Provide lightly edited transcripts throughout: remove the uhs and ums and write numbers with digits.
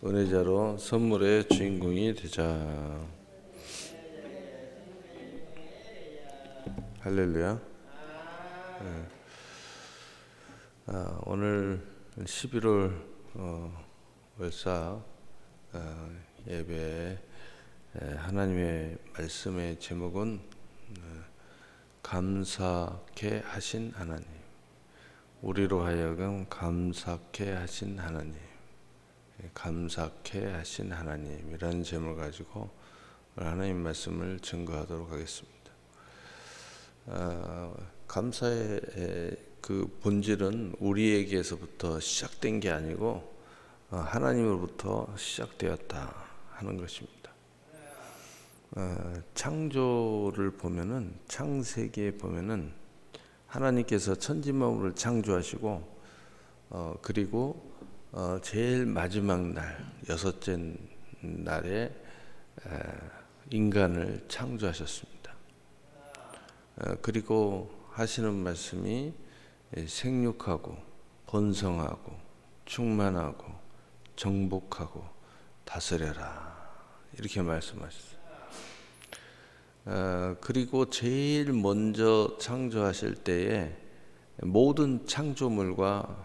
은혜자로 선물의 주인공이 되자. 할렐루야. 오늘 11월 월사 예배 하나님의 말씀의 제목은 감사케 하신 하나님, 우리로 하여금 감사케 하신 하나님, 감사케 하신 하나님이라는 제목을 가지고 하나님 말씀을 증거하도록 하겠습니다. 감사의 그 본질은 우리에게서부터 시작된 게 아니고 하나님으로부터 시작되었다 하는 것입니다. 창조를 보면은, 창세기에 보면은 하나님께서 천지만물을 창조하시고 그리고 제일 마지막 날, 여섯째 날에 인간을 창조하셨습니다. 그리고 하시는 말씀이 생육하고 번성하고 충만하고 정복하고 다스려라, 이렇게 말씀하셨어요. 그리고 제일 먼저 창조하실 때에 모든 창조물과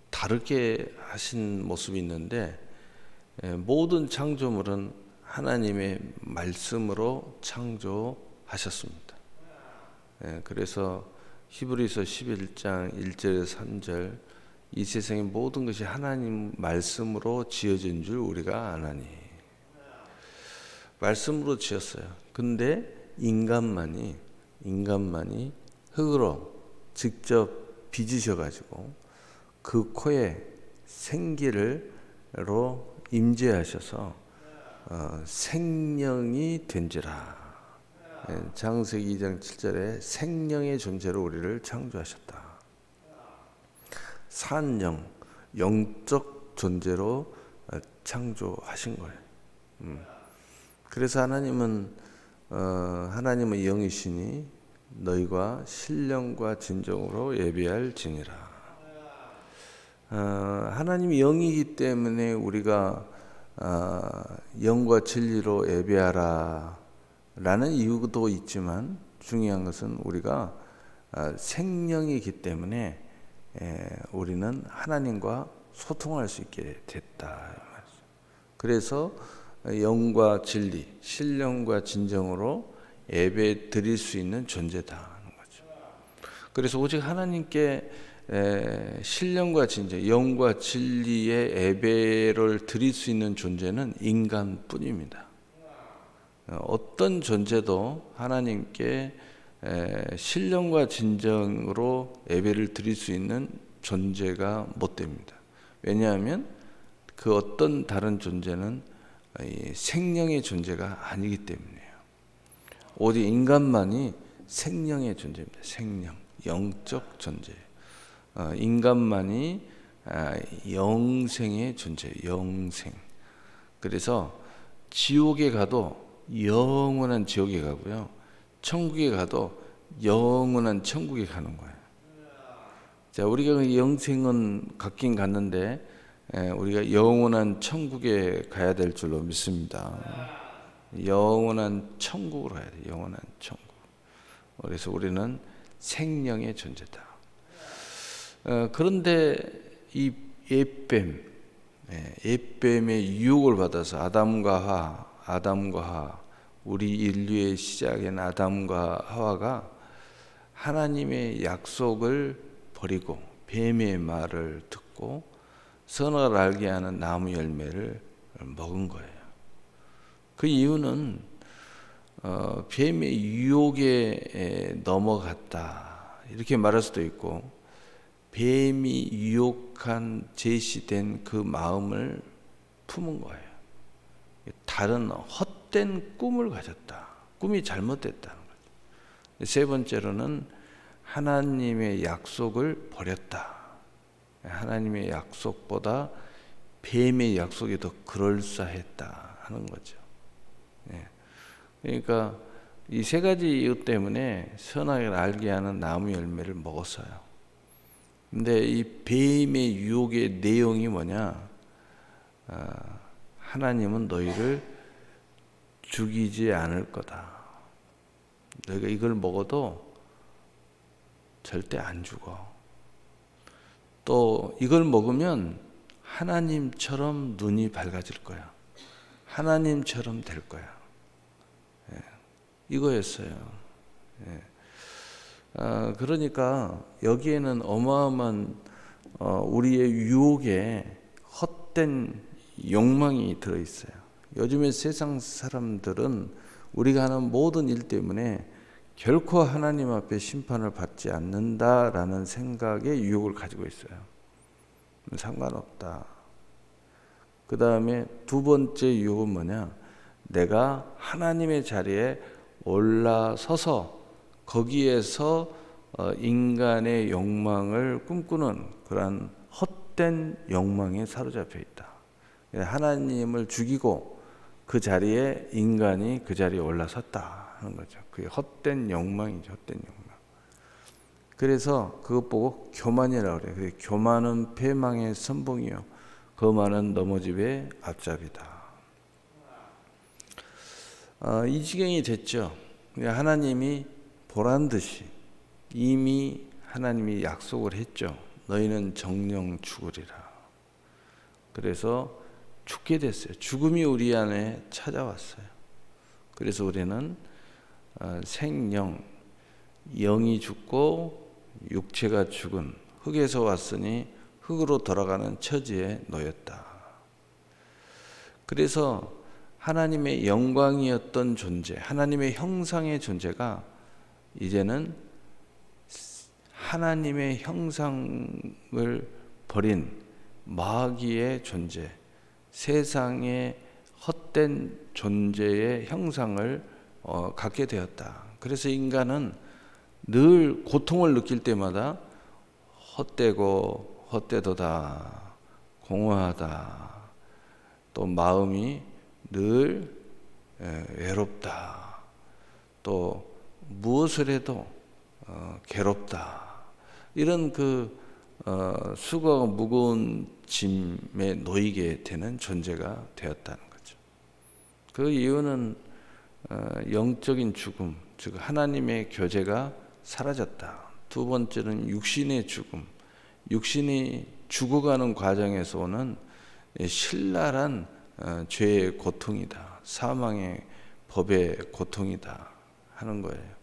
다르게 하신 모습이 있는데, 모든 창조물은 하나님의 말씀으로 창조하셨습니다. 그래서 히브리서 11장 1절에서 3절, 이 세상의 모든 것이 하나님 말씀으로 지어진 줄 우리가 아나니, 말씀으로 지었어요. 근데 인간만이 흙으로 직접 빚으셔가지고 그 코에 생기로 임재하셔서 생명이 된지라. 창세기 2장 7절에 생명의 존재로 우리를 창조하셨다. 산영, 영적 존재로 창조하신 거예요. 그래서 하나님은 영이시니 너희가 신령과 진정으로 예배할지니라. 하나님이 영이기 때문에 우리가 영과 진리로 예배하라 라는 이유도 있지만, 중요한 것은 우리가 생명이기 때문에 우리는 하나님과 소통할 수 있게 됐다. 그래서 영과 진리, 신령과 진정으로 예배 드릴 수 있는 존재다 하는 거죠. 그래서 오직 하나님께 신령과 진정, 영과 진리의 예배를 드릴 수 있는 존재는 인간뿐입니다. 어떤 존재도 하나님께 신령과 진정으로 예배를 드릴 수 있는 존재가 못 됩니다. 왜냐하면 그 어떤 다른 존재는 생명의 존재가 아니기 때문이에요. 오직 인간만이 생명의 존재입니다. 생명, 영적 존재. 인간만이 영생의 존재, 영생. 그래서 지옥에 가도 영원한 지옥에 가고요, 천국에 가도 영원한 천국에 가는 거예요. 자, 우리가 영생은 갔긴 갔는데 우리가 영원한 천국에 가야 될 줄로 믿습니다. 영원한 천국으로 가야 돼요. 영원한 천국. 그래서 우리는 생명의 존재다. 그런데 이 옛뱀의 유혹을 받아서 아담과 하와, 우리 인류의 시작인 아담과 하와가 하나님의 약속을 버리고 뱀의 말을 듣고 선악을 알게 하는 나무 열매를 먹은 거예요. 그 이유는 뱀의 유혹에 넘어갔다, 이렇게 말할 수도 있고, 뱀이 유혹한 제시된 그 마음을 품은 거예요. 다른 헛된 꿈을 가졌다, 꿈이 잘못됐다는 거죠. 세 번째로는 하나님의 약속을 버렸다. 하나님의 약속보다 뱀의 약속이 더 그럴싸했다 하는 거죠. 그러니까 이 세 가지 이유 때문에 선악을 알게 하는 나무 열매를 먹었어요. 근데 이 뱀의 유혹의 내용이 뭐냐? 하나님은 너희를 죽이지 않을 거다. 너희가 이걸 먹어도 절대 안 죽어. 또 이걸 먹으면 하나님처럼 눈이 밝아질 거야. 하나님처럼 될 거야. 이거였어요. 그러니까 여기에는 어마어마한 우리의 유혹에 헛된 욕망이 들어있어요. 요즘의 세상 사람들은 우리가 하는 모든 일 때문에 결코 하나님 앞에 심판을 받지 않는다라는 생각의 유혹을 가지고 있어요. 상관없다. 그 다음에 두 번째 유혹은 뭐냐? 내가 하나님의 자리에 올라서서 거기에서 인간의 욕망을 꿈꾸는 그러한 헛된 욕망에 사로잡혀 있다. 하나님을 죽이고 그 자리에 인간이 그 자리에 올라섰다 하는 거죠. 그게 헛된 욕망이죠. 헛된 욕망. 그래서 그것 보고 교만이라고 그래요. 그래서 교만은 패망의 선봉이요 거만은 넘어짐의 앞잡이다. 이 지경이 됐죠. 하나님이 보란 듯이 이미 하나님이 약속을 했죠. 너희는 정령 죽으리라. 그래서 죽게 됐어요. 죽음이 우리 안에 찾아왔어요. 그래서 우리는 생영, 영이 죽고 육체가 죽은 흙에서 왔으니 흙으로 돌아가는 처지에 놓였다. 그래서 하나님의 영광이었던 존재, 하나님의 형상의 존재가 이제는 하나님의 형상을 버린 마귀의 존재, 세상의 헛된 존재의 형상을 갖게 되었다. 그래서 인간은 늘 고통을 느낄 때마다 헛되고 헛되도다, 공허하다, 또 마음이 늘 외롭다, 또 무엇을 해도 괴롭다, 이런 수고가 무거운 짐에 놓이게 되는 존재가 되었다는 거죠. 그 이유는 영적인 죽음, 즉 하나님의 교제가 사라졌다. 두 번째는 육신의 죽음, 육신이 죽어가는 과정에서 오는 신랄한 죄의 고통이다. 사망의 법의 고통이다 하는 거예요.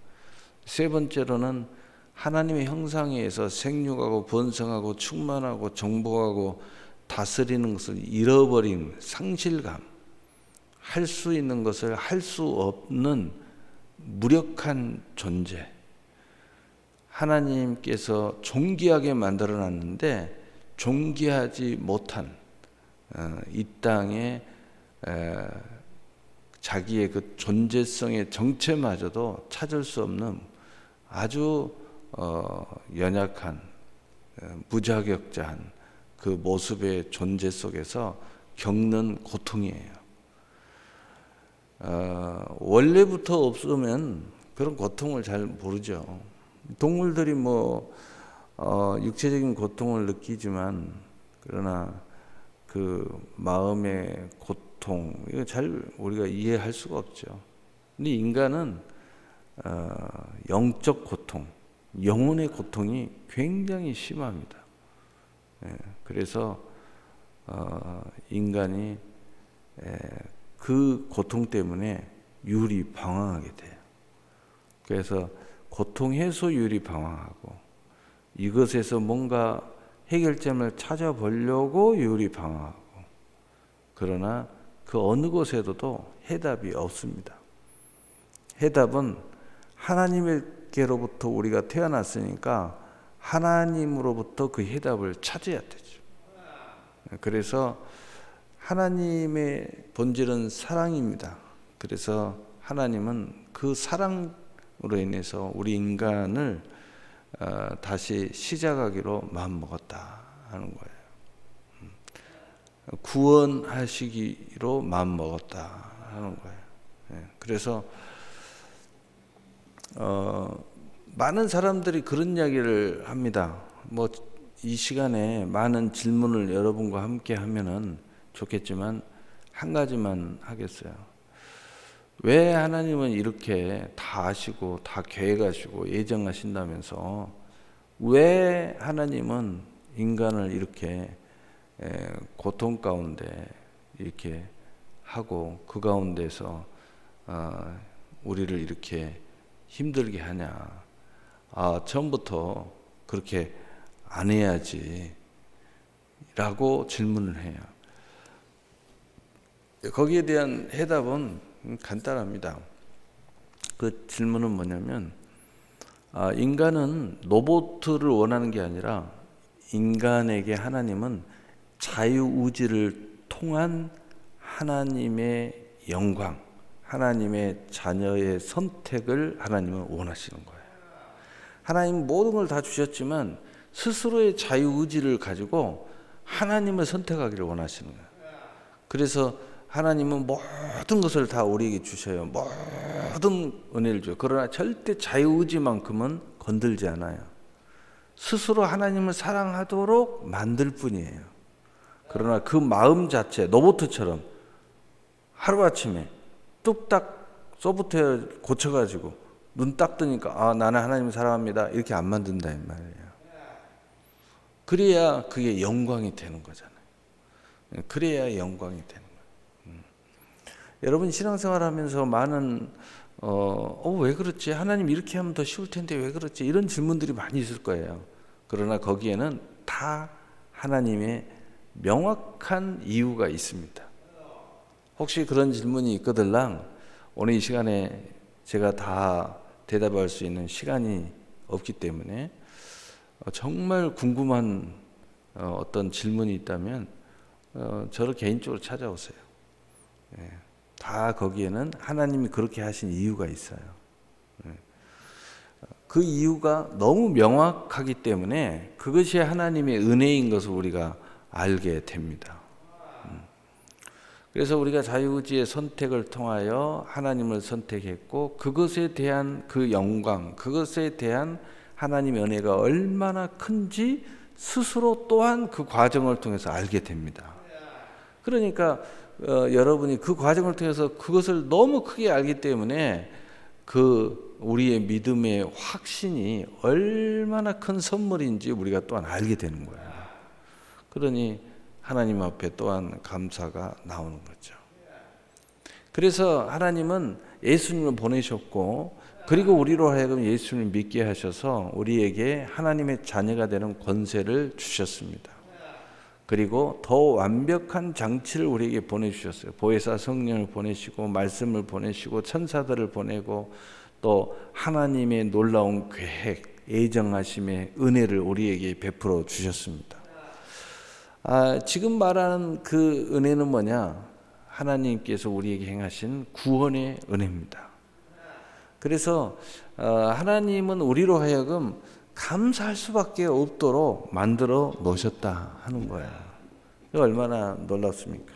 세 번째로는 하나님의 형상에 의해서 생육하고 번성하고 충만하고 정복하고 다스리는 것을 잃어버린 상실감, 할 수 있는 것을 할 수 없는 무력한 존재, 하나님께서 존귀하게 만들어놨는데 존귀하지 못한 이 땅에 자기의 그 존재성의 정체마저도 찾을 수 없는 아주 연약한 무자격자한 그 모습의 존재 속에서 겪는 고통이에요. 원래부터 없으면 그런 고통을 잘 모르죠. 동물들이 육체적인 고통을 느끼지만 그러나 그 마음의 고통 이거 잘 우리가 이해할 수가 없죠. 근데 인간은 영적 고통, 영혼의 고통이 굉장히 심합니다. 그래서 인간이 그 고통 때문에 유리방황하게 돼요. 그래서 고통 해소 유리방황하고 이것에서 뭔가 해결점을 찾아보려고 유리방황하고 그러나 그 어느 곳에도 해답이 없습니다. 해답은 하나님께로부터 우리가 태어났으니까 하나님으로부터 그 해답을 찾아야 되죠. 그래서 하나님의 본질은 사랑입니다. 그래서 하나님은 그 사랑으로 인해서 우리 인간을 다시 시작하기로 마음먹었다 하는 거예요. 구원하시기로 마음먹었다 하는 거예요. 그래서 많은 사람들이 그런 이야기를 합니다. 이 시간에 많은 질문을 여러분과 함께 하면은 좋겠지만 한 가지만 하겠어요. 왜 하나님은 이렇게 다 아시고 다 계획하시고 예정하신다면서 왜 하나님은 인간을 이렇게 고통 가운데 이렇게 하고 그 가운데서 우리를 이렇게 힘들게 하냐? 처음부터 그렇게 안 해야지 라고 질문을 해요. 거기에 대한 해답은 간단합니다. 그 질문은 뭐냐면 인간은 로봇을 원하는 게 아니라 인간에게 하나님은 자유의지를 통한 하나님의 영광, 하나님의 자녀의 선택을 하나님은 원하시는 거예요. 하나님은 모든 걸 다 주셨지만 스스로의 자유의지를 가지고 하나님을 선택하기를 원하시는 거예요. 그래서 하나님은 모든 것을 다 우리에게 주셔요. 모든 은혜를 줘요. 그러나 절대 자유의지만큼은 건들지 않아요. 스스로 하나님을 사랑하도록 만들 뿐이에요. 그러나 그 마음 자체, 로봇처럼 하루아침에 뚝딱 소프트웨어 고쳐가지고 눈 딱 뜨니까 나는 하나님을 사랑합니다. 이렇게 안 만든다 이 말이에요. 그래야 그게 영광이 되는 거잖아요. 그래야 영광이 되는 거예요. 여러분 신앙생활하면서 많은 왜 그렇지? 하나님 이렇게 하면 더 쉬울 텐데 왜 그렇지? 이런 질문들이 많이 있을 거예요. 그러나 거기에는 다 하나님의 명확한 이유가 있습니다. 혹시 그런 질문이 있거들랑 오늘 이 시간에 제가 다 대답할 수 있는 시간이 없기 때문에 정말 궁금한 어떤 질문이 있다면 저를 개인적으로 찾아오세요. 다 거기에는 하나님이 그렇게 하신 이유가 있어요. 그 이유가 너무 명확하기 때문에 그것이 하나님의 은혜인 것을 우리가 알게 됩니다. 그래서 우리가 자유의지의 선택을 통하여 하나님을 선택했고 그것에 대한 그 영광, 그것에 대한 하나님의 은혜가 얼마나 큰지 스스로 또한 그 과정을 통해서 알게 됩니다. 그러니까 여러분이 그 과정을 통해서 그것을 너무 크게 알기 때문에 그 우리의 믿음의 확신이 얼마나 큰 선물인지 우리가 또한 알게 되는 거예요. 그러니 하나님 앞에 또한 감사가 나오는 거죠. 그래서 하나님은 예수님을 보내셨고 그리고 우리로 하여금 예수님을 믿게 하셔서 우리에게 하나님의 자녀가 되는 권세를 주셨습니다. 그리고 더 완벽한 장치를 우리에게 보내주셨어요. 보혜사 성령을 보내시고 말씀을 보내시고 천사들을 보내고 또 하나님의 놀라운 계획, 예정하심의 은혜를 우리에게 베풀어 주셨습니다. 지금 말하는 그 은혜는 뭐냐? 하나님께서 우리에게 행하신 구원의 은혜입니다. 그래서 하나님은 우리로 하여금 감사할 수밖에 없도록 만들어 놓으셨다 하는 거예요. 얼마나 놀랍습니까?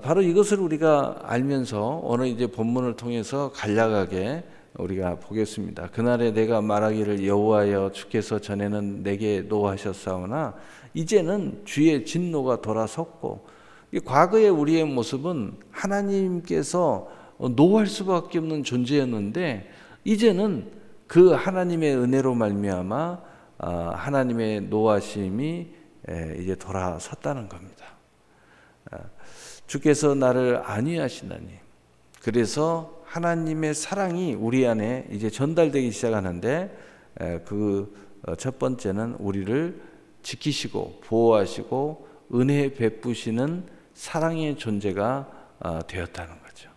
바로 이것을 우리가 알면서 오늘 이제 본문을 통해서 간략하게 우리가 보겠습니다. 그날에 내가 말하기를 여호와여 주께서 전에는 내게 노하셨사오나 이제는 주의 진노가 돌아섰고 과거의 우리의 모습은 하나님께서 노할 수밖에 없는 존재였는데 이제는 그 하나님의 은혜로 말미암아 하나님의 노하심이 이제 돌아섰다는 겁니다. 주께서 나를 안위하시나니 그래서 하나님의 사랑이 우리 안에 이제 전달되기 시작하는데 그 첫 번째는 우리를 지키시고 보호하시고 은혜 베푸시는 사랑의 존재가 되었다는 거죠.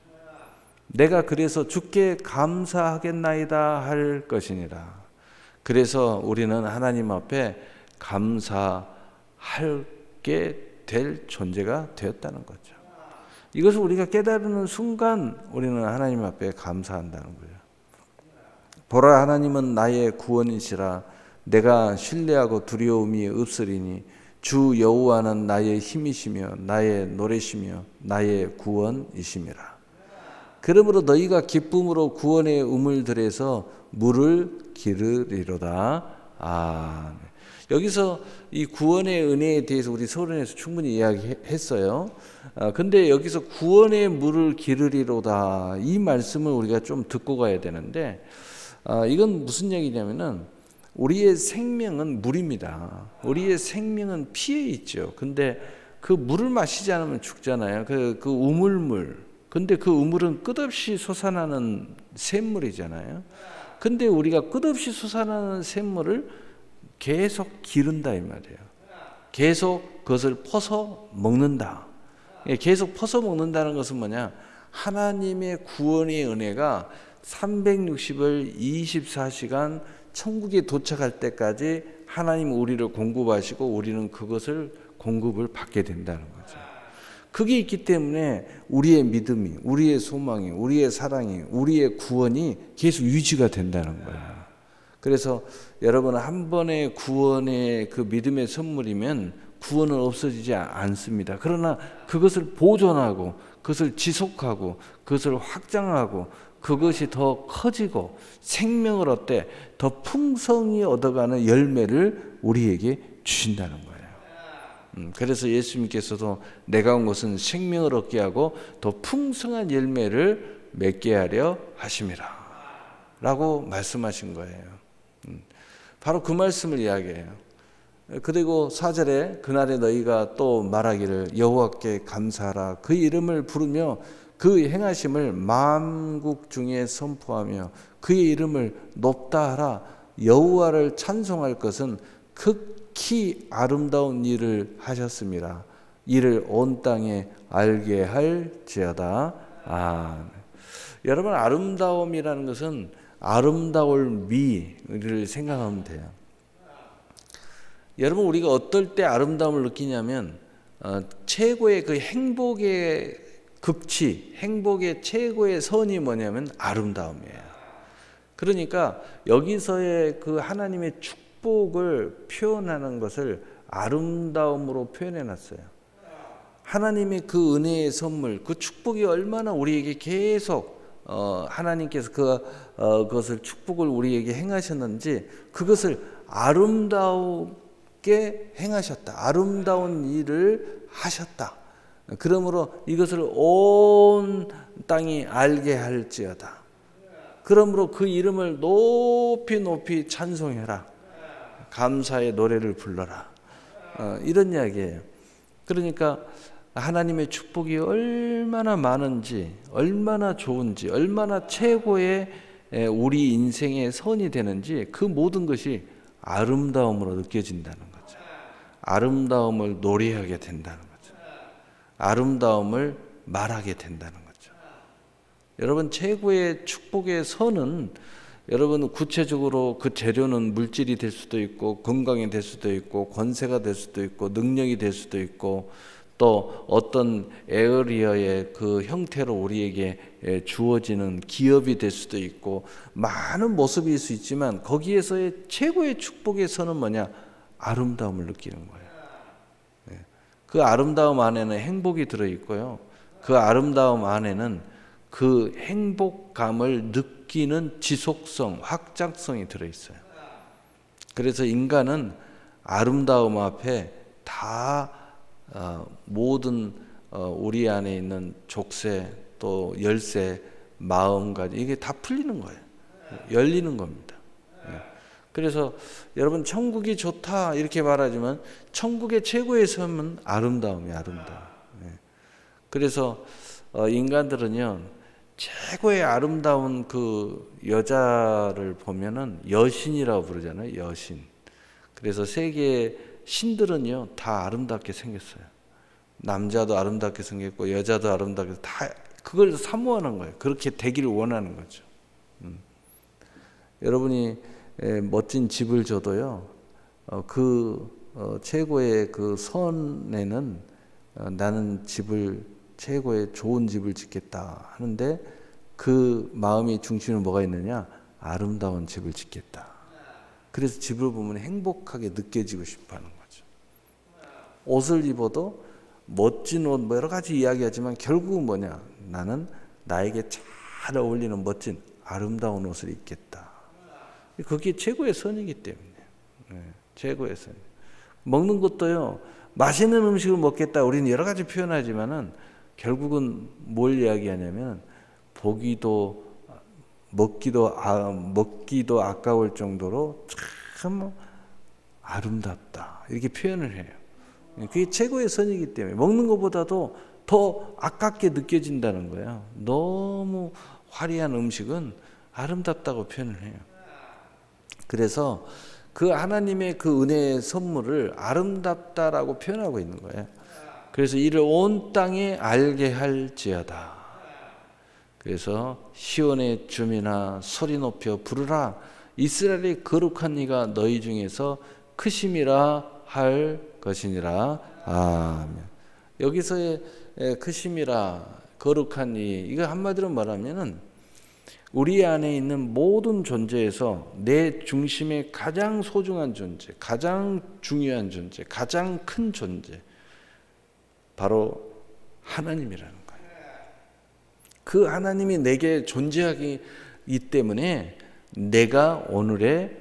내가 그래서 주께 감사하겠나이다 할 것이니라. 그래서 우리는 하나님 앞에 감사하게 될 존재가 되었다는 거죠. 이것을 우리가 깨달는 순간 우리는 하나님 앞에 감사한다는 거예요. 보라 하나님은 나의 구원이시라. 내가 신뢰하고 두려움이 없으리니 주 여호와는 나의 힘이시며 나의 노래시며 나의 구원이심이라. 그러므로 너희가 기쁨으로 구원의 우물들에서 물을 기르리로다. 여기서 이 구원의 은혜에 대해서 우리 서론에서 충분히 이야기했어요. 근데 여기서 구원의 물을 기르리로다 이 말씀을 우리가 좀 듣고 가야 되는데, 이건 무슨 얘기냐면은 우리의 생명은 물입니다. 우리의 생명은 피에 있죠. 근데 그 물을 마시지 않으면 죽잖아요. 그 우물물. 근데 그 우물은 끝없이 솟아나는 샘물이잖아요. 근데 우리가 끝없이 솟아나는 샘물을 계속 기른다 이 말이에요. 계속 그것을 퍼서 먹는다. 계속 퍼서 먹는다는 것은 뭐냐? 하나님의 구원의 은혜가 360을 24시간 천국에 도착할 때까지 하나님 우리를 공급하시고 우리는 그것을 공급을 받게 된다는 거죠. 그게 있기 때문에 우리의 믿음이, 우리의 소망이, 우리의 사랑이, 우리의 구원이 계속 유지가 된다는 거예요. 그래서 여러분, 한 번의 구원의 그 믿음의 선물이면 구원은 없어지지 않습니다. 그러나 그것을 보존하고 그것을 지속하고 그것을 확장하고 그것이 더 커지고 생명을 얻되 더 풍성히 얻어가는 열매를 우리에게 주신다는 거예요. 그래서 예수님께서도 내가 온 것은 생명을 얻게 하고 더 풍성한 열매를 맺게 하려 하심이라 라고 말씀하신 거예요. 바로 그 말씀을 이야기해요. 그리고 4절에 그날에 너희가 또 말하기를 여호와께 감사하라. 그 이름을 부르며 그 행하심을 만국 중에 선포하며 그의 이름을 높다 하라. 여호와를 찬송할 것은 극히 아름다운 일을 하셨습니다. 이를 온 땅에 알게 할지어다. 여러분, 아름다움이라는 것은 아름다울 미를 생각하면 돼요. 여러분, 우리가 어떨 때 아름다움을 느끼냐면 최고의 그 행복의 극치, 행복의 최고의 선이 뭐냐면 아름다움이에요. 그러니까 여기서의 그 하나님의 축복을 표현하는 것을 아름다움으로 표현해 놨어요. 하나님의 그 은혜의 선물, 그 축복이 얼마나 우리에게 계속 하나님께서 그것을 축복을 우리에게 행하셨는지 그것을 아름답게 행하셨다. 아름다운 일을 하셨다. 그러므로 이것을 온 땅이 알게 할지어다. 그러므로 그 이름을 높이 높이 찬송해라. 감사의 노래를 불러라. 이런 이야기예요. 그러니까 하나님의 축복이 얼마나 많은지, 얼마나 좋은지, 얼마나 최고의 우리 인생의 선이 되는지 그 모든 것이 아름다움으로 느껴진다는 거죠. 아름다움을 노래하게 된다는 거죠. 아름다움을 말하게 된다는 거죠. 여러분, 최고의 축복의 선은 여러분 구체적으로 그 재료는 물질이 될 수도 있고 건강이 될 수도 있고 권세가 될 수도 있고 능력이 될 수도 있고 또 어떤 에어리어의 그 형태로 우리에게 주어지는 기업이 될 수도 있고 많은 모습일 수 있지만 거기에서의 최고의 축복의 선은 뭐냐? 아름다움을 느끼는 거예요. 그 아름다움 안에는 행복이 들어있고요. 그 아름다움 안에는 그 행복감을 느끼는 지속성, 확장성이 들어있어요. 그래서 인간은 아름다움 앞에 다 모든 우리 안에 있는 족쇄 또 열쇠 마음가짐 이게 다 풀리는 거예요. 열리는 겁니다. 그래서 여러분 천국이 좋다 이렇게 말하지만 천국의 최고의 섬은 아름다움이에요. 아름다움. 그래서 인간들은요 최고의 아름다운 그 여자를 보면은 여신이라고 부르잖아요. 여신. 그래서 세계의 신들은요 다 아름답게 생겼어요. 남자도 아름답게 생겼고 여자도 아름답게 다 그걸 사모하는 거예요. 그렇게 되기를 원하는 거죠. 여러분이 멋진 집을 줘도요 최고의 그 선에는 나는 집을 최고의 좋은 집을 짓겠다 하는데 그 마음이 중심에 뭐가 있느냐? 아름다운 집을 짓겠다. 그래서 집을 보면 행복하게 느껴지고 싶어하는 거죠. 옷을 입어도 멋진 옷 뭐 여러 가지 이야기하지만 결국은 뭐냐? 나는 나에게 잘 어울리는 멋진 아름다운 옷을 입겠다. 그게 최고의 선이기 때문에 최고의 선이. 먹는 것도요. 맛있는 음식을 먹겠다. 우리는 여러 가지 표현하지만은 결국은 뭘 이야기하냐면 먹기도 아까울 정도로 참 아름답다. 이렇게 표현을 해요. 그게 최고의 선이기 때문에 먹는 것보다도 더 아깝게 느껴진다는 거예요. 너무 화려한 음식은 아름답다고 표현을 해요. 그래서 그 하나님의 그 은혜의 선물을 아름답다라고 표현하고 있는 거예요. 그래서 이를 온 땅에 알게 할지어다. 그래서 시온의 주민아 소리 높여 부르라. 이스라엘의 거룩한 이가 너희 중에서 크심이라 할 것이니라. 아멘. 여기서의 크심이라 거룩한 이, 이거 한마디로 말하면은 우리 안에 있는 모든 존재에서 내 중심의 가장 소중한 존재, 가장 중요한 존재, 가장 큰 존재, 바로 하나님이라는 거예요. 그 하나님이 내게 존재하기 때문에 내가 오늘의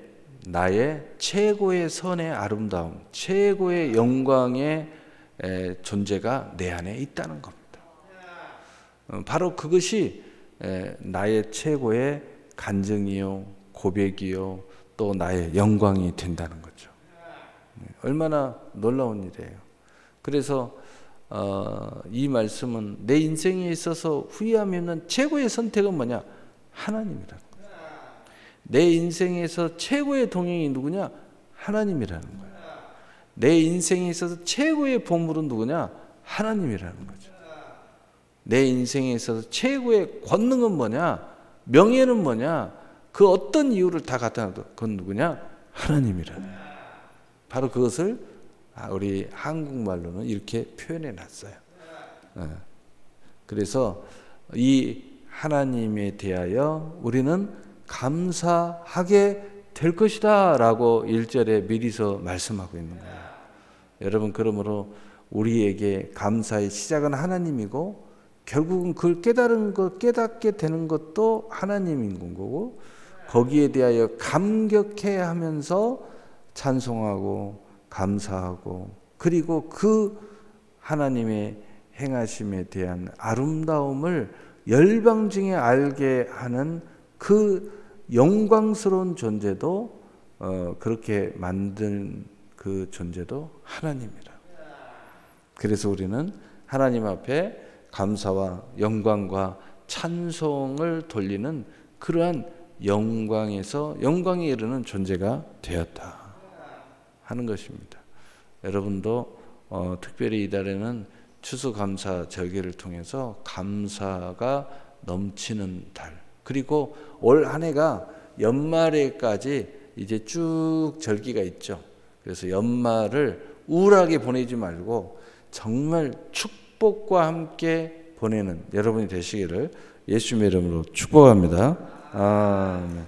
나의 최고의 선의 아름다움, 최고의 영광의 존재가 내 안에 있다는 겁니다. 바로 그것이 나의 최고의 간증이요, 고백이요, 또 나의 영광이 된다는 거죠. 얼마나 놀라운 일이에요. 그래서 이 말씀은 내 인생에 있어서 후회함이 없는 최고의 선택은 뭐냐? 하나님이라는 거예요. 내 인생에서 최고의 동행이 누구냐? 하나님이라는 거예요. 내 인생에 있어서 최고의 보물은 누구냐? 하나님이라는 거죠. 내 인생에 있어서 최고의 권능은 뭐냐? 명예는 뭐냐? 그 어떤 이유를 다 갖다 놔도 그건 누구냐? 하나님이라는 거예요. 바로 그것을 우리 한국말로는 이렇게 표현해 놨어요. 그래서 이 하나님에 대하여 우리는 감사하게 될 것이다 라고 1절에 미리서 말씀하고 있는 거예요. 여러분, 그러므로 우리에게 감사의 시작은 하나님이고 결국은 그걸 깨닫게 되는 것도 하나님인 거고, 거기에 대하여 감격해 하면서 찬송하고 감사하고, 그리고 그 하나님의 행하심에 대한 아름다움을 열방 중에 알게 하는 그 영광스러운 존재도 그렇게 만든 그 존재도 하나님이라. 그래서 우리는 하나님 앞에 감사와 영광과 찬송을 돌리는 그러한 영광에서 영광에 이르는 존재가 되었다 하는 것입니다. 여러분도 특별히 이달에는 추수감사 절기를 통해서 감사가 넘치는 달, 그리고 올 한 해가 연말에까지 이제 쭉 절기가 있죠. 그래서 연말을 우울하게 보내지 말고 정말 축복과 함께 보내는 여러분이 되시기를 예수님의 이름으로 축복합니다. 아멘.